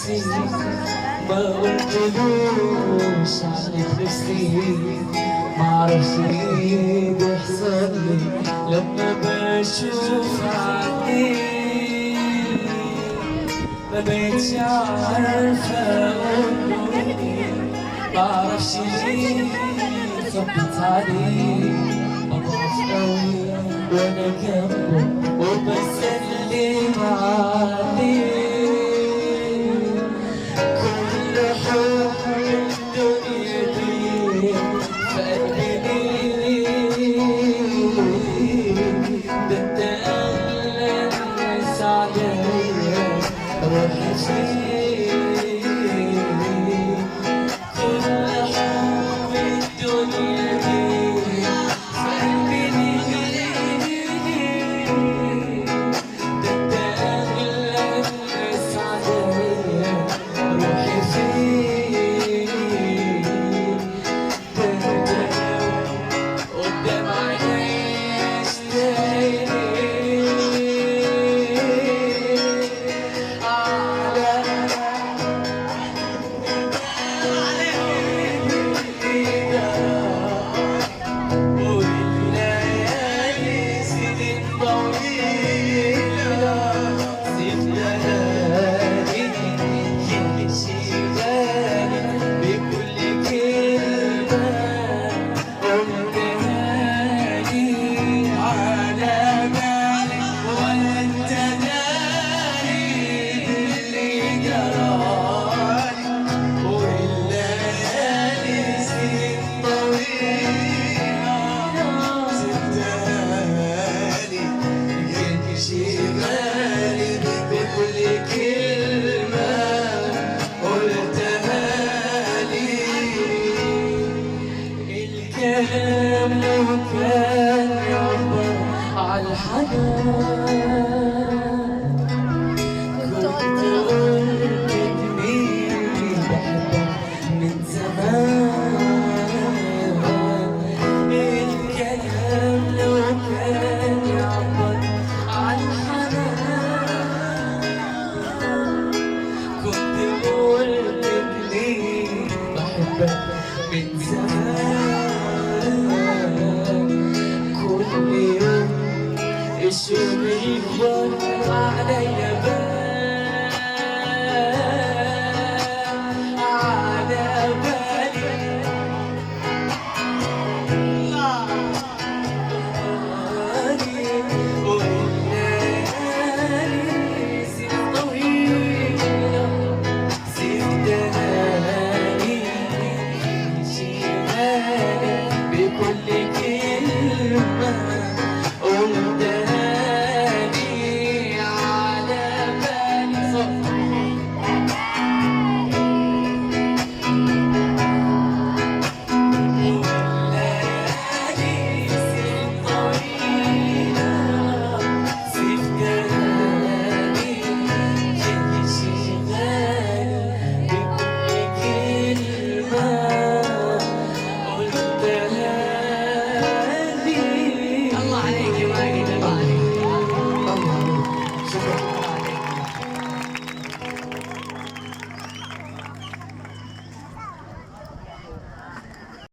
نفسي ما قلتلوش عنك نفسي معرفش ايه بيحصل لي لما بشوف عينيك ما بقتش عارفة أقوله إيه معرفش ليه ثبت عليه أضعف أوي وأنا جنبه وبسلم عليه كل حب الدنيا دي في قلبي ليه ده أنت أغلى الناس عليا روحي فيك كل حب الدنيا دي في قلبي ليه ده أنت أغلى الناس عليا روحي فيك ده أنت قدام عينيا اشتايق الكلام لو كان يعبر عالحنان كنت قلت إني بحبك من زمان الكلام لو كان يعبر عالحنان كنت قلت إني بحبك من زمان كل يوم الشوق يكبر عليا بال على بالي والليالي سنين طويلة سبتهالي بكل كلمة قلتها لي على بالي والليالي سنين طويلة سبتها لي شغالة بكل كلمة الله عليك يا ماجد الله عليك. شكرا.